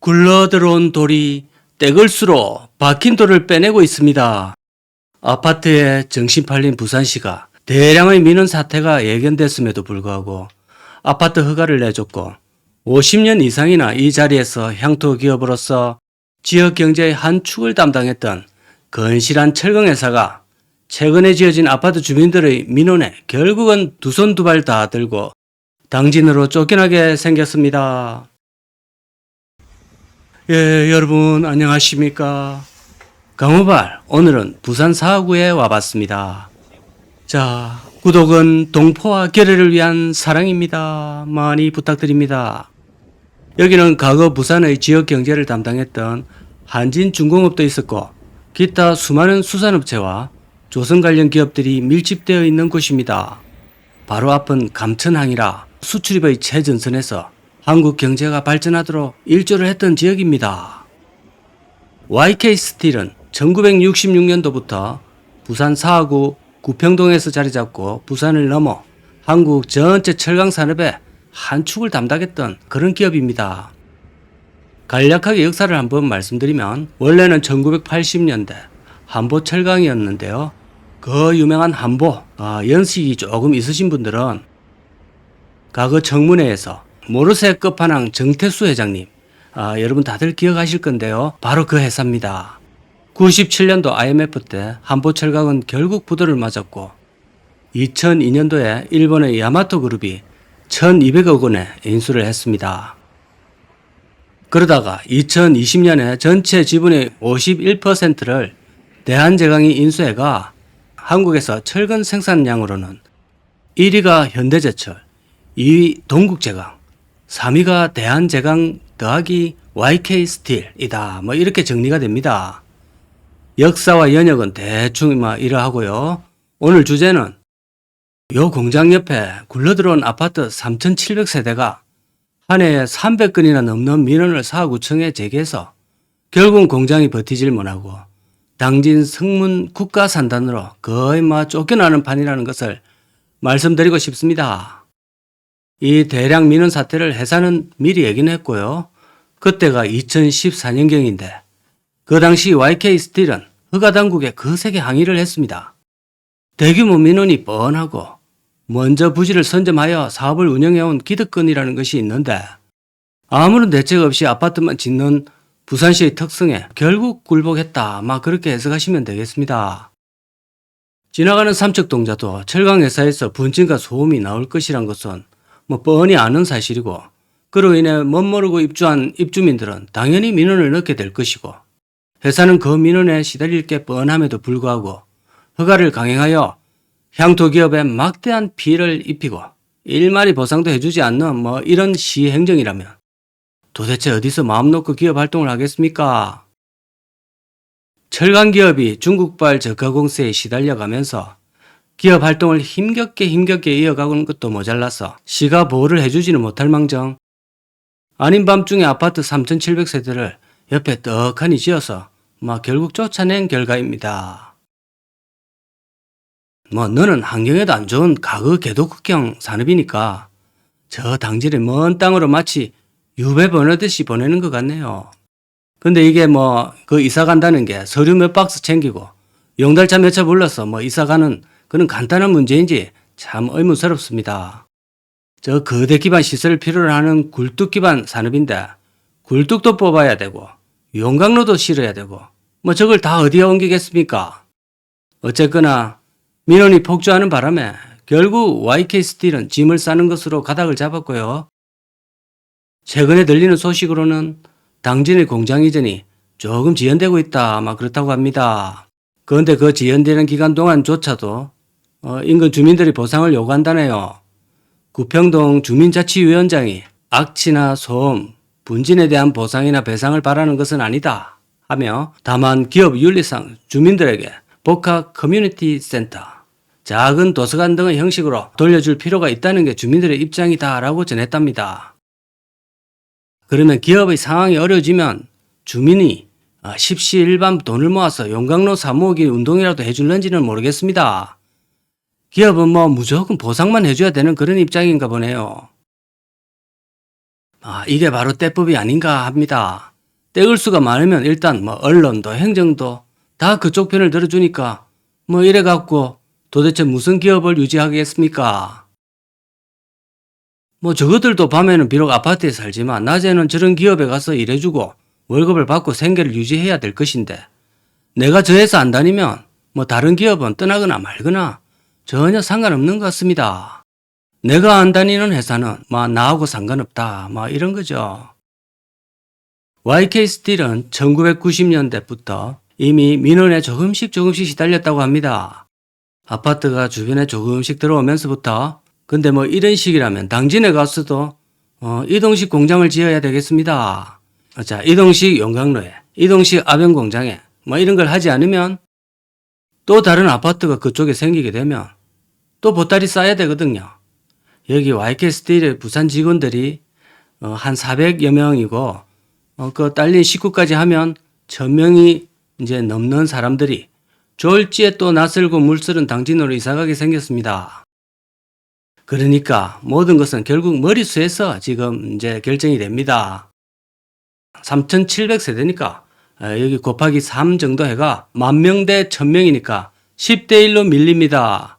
굴러들어온 돌이 떼글수로 박힌 돌을 빼내고 있습니다. 아파트에 정신 팔린 부산시가 대량의 민원 사태가 예견됐음에도 불구하고 아파트 허가를 내줬고 50년 이상이나 이 자리에서 향토 기업으로서 지역 경제의 한 축을 담당했던 건실한 철강회사가 최근에 지어진 아파트 주민들의 민원에 결국은 두 손 두 발 다 들고 당진으로 쫓겨나게 생겼습니다. 예, 여러분 안녕하십니까? 강우발, 오늘은 부산 사구에 와봤습니다. 자, 구독은 동포와 결의를 위한 사랑입니다. 많이 부탁드립니다. 여기는 과거 부산의 지역 경제를 담당했던 한진중공업도 있었고 기타 수많은 수산업체와 조선 관련 기업들이 밀집되어 있는 곳입니다. 바로 앞은 감천항이라 수출입의 최전선에서 한국 경제가 발전하도록 일조를 했던 지역입니다. YK스틸은 1966년도부터 부산 사구 구평동에서 자리잡고 부산을 넘어 한국 전체 철강 산업의 한 축을 담당했던 그런 기업입니다. 간략하게 역사를 한번 말씀드리면 원래는 1980년대 한보철강이었는데요. 그 유명한 한보, 연식이 조금 있으신 분들은 과거 청문회에서 모르쇠 끝판왕 정태수 회장님, 여러분 다들 기억하실 건데요. 바로 그 회사입니다. 97년도 IMF 때 한보철강은 결국 부도를 맞았고 2002년도에 일본의 야마토 그룹이 1200억 원에 인수를 했습니다. 그러다가 2020년에 전체 지분의 51%를 대한제강이 인수해가 한국에서 철근 생산량으로는 1위가 현대제철, 2위 동국제강, 3위가 대한제강 더하기 YK스틸이다. 이렇게 정리가 됩니다. 역사와 연역은 대충 이러하고요. 오늘 주제는 요 공장 옆에 굴러들어온 아파트 3,700세대가 한 해에 300건이나 넘는 민원을 사구청에 제기해서 결국 공장이 버티질 못하고 당진 성문 국가산단으로 거의 쫓겨나는 판이라는 것을 말씀드리고 싶습니다. 이 대량 민원 사태를 회사는 미리 얘기는 했고요. 그때가 2014년경인데 그 당시 YK스틸은 허가당국에 거세게 항의를 했습니다. 대규모 민원이 뻔하고 먼저 부지를 선점하여 사업을 운영해온 기득권이라는 것이 있는데 아무런 대책 없이 아파트만 짓는 부산시의 특성에 결국 굴복했다. 그렇게 해석하시면 되겠습니다. 지나가는 삼척동자도 철강회사에서 분진과 소음이 나올 것이란 것은 뻔히 아는 사실이고 그로 인해 멋모르고 입주한 입주민들은 당연히 민원을 넣게 될 것이고 회사는 그 민원에 시달릴 게 뻔함에도 불구하고 허가를 강행하여 향토기업에 막대한 피해를 입히고 일말이 보상도 해주지 않는 이런 시행정이라면 도대체 어디서 마음 놓고 기업 활동을 하겠습니까? 철강기업이 중국발 저가공세에 시달려가면서 기업 활동을 힘겹게 이어가는 것도 모자라서 시가 보호를 해주지는 못할 망정 아닌 밤중에 아파트 3,700세대를 옆에 떡하니 지어서 결국 쫓아낸 결과입니다. 너는 환경에도 안 좋은 가그 개도극형 산업이니까 저 당진의 먼 땅으로 마치 유배 보내듯이 보내는 것 같네요. 근데 이게 그 이사 간다는 게 서류 몇 박스 챙기고 용달차 몇 차 불러서 이사 가는 그런 간단한 문제인지 참 의문스럽습니다. 저 거대 기반 시설을 필요로 하는 굴뚝 기반 산업인데 굴뚝도 뽑아야 되고 용광로도 실어야 되고 저걸 다 어디에 옮기겠습니까? 어쨌거나 민원이 폭주하는 바람에 결국 YK스틸은 짐을 싸는 것으로 가닥을 잡았고요. 최근에 들리는 소식으로는 당진의 공장 이전이 조금 지연되고 있다 그렇다고 합니다. 그런데 그 지연되는 기간 동안조차도 인근 주민들이 보상을 요구한다네요. 구평동 주민자치위원장이 악취나 소음, 분진에 대한 보상이나 배상을 바라는 것은 아니다 하며 다만 기업 윤리상 주민들에게 복합 커뮤니티 센터, 작은 도서관 등의 형식으로 돌려줄 필요가 있다는 게 주민들의 입장이다 라고 전했답니다. 그러면 기업의 상황이 어려워지면 주민이 십시일반 돈을 모아서 용광로 사모으기 운동이라도 해줄는지는 모르겠습니다. 기업은 무조건 보상만 해줘야 되는 그런 입장인가 보네요. 이게 바로 때법이 아닌가 합니다. 떼을 수가 많으면 일단 뭐 언론도 행정도 다 그쪽 편을 들어주니까 뭐 이래갖고 도대체 무슨 기업을 유지하겠습니까? 뭐 저것들도 밤에는 비록 아파트에 살지만 낮에는 저런 기업에 가서 일해주고 월급을 받고 생계를 유지해야 될 것인데 내가 저 회사 안 다니면 뭐 다른 기업은 떠나거나 말거나 전혀 상관없는 것 같습니다. 내가 안 다니는 회사는 뭐 나하고 상관없다 뭐 이런 거죠. YK 스틸은 1990년대부터 이미 민원에 조금씩 시달렸다고 합니다. 아파트가 주변에 조금씩 들어오면서부터 근데 뭐 이런 식이라면 당진에 가서도 이동식 공장을 지어야 되겠습니다. 자, 이동식 용광로에, 이동식 아변공장에 뭐 이런 걸 하지 않으면 또 다른 아파트가 그쪽에 생기게 되면 또 보따리 싸야 되거든요. 여기 YK 스틸의 부산 직원들이 한 400여 명이고 그 딸린 식구까지 하면 1000명이 이제 넘는 사람들이 졸지에 또 낯설고 물쓰는 당진으로 이사가게 생겼습니다. 그러니까 모든 것은 결국 머릿수에서 지금 이제 결정이 됩니다. 3700세대니까 여기 곱하기 3 정도 해가 10,000명 대 1000명이니까 10대 1로 밀립니다.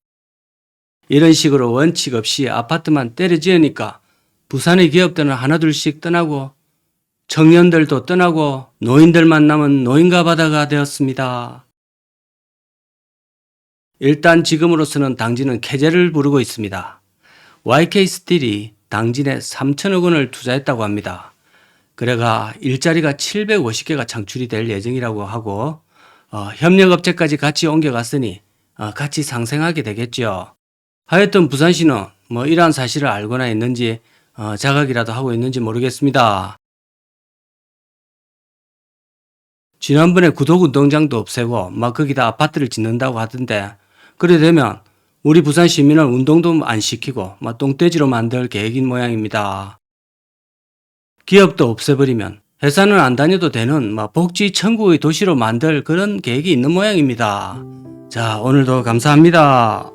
이런 식으로 원칙 없이 아파트만 때려 지으니까 부산의 기업들은 하나둘씩 떠나고 청년들도 떠나고 노인들만 남은 노인가 바다가 되었습니다. 일단 지금으로서는 당진은 쾌재를 부르고 있습니다. YK 스틸이 당진에 3천억 원을 투자했다고 합니다. 그래가 일자리가 750개가 창출이 될 예정이라고 하고 협력업체까지 같이 옮겨갔으니 같이 상생하게 되겠죠. 하여튼 부산시는 뭐 이러한 사실을 알고나 있는지 자각이라도 하고 있는지 모르겠습니다. 지난번에 구독운동장도 없애고 막 거기다 아파트를 짓는다고 하던데 그래 되면 우리 부산 시민은 운동도 안 시키고 막 똥돼지로 만들 계획인 모양입니다. 기업도 없애버리면 회사는 안 다녀도 되는 막 복지 천국의 도시로 만들 그런 계획이 있는 모양입니다. 자, 오늘도 감사합니다.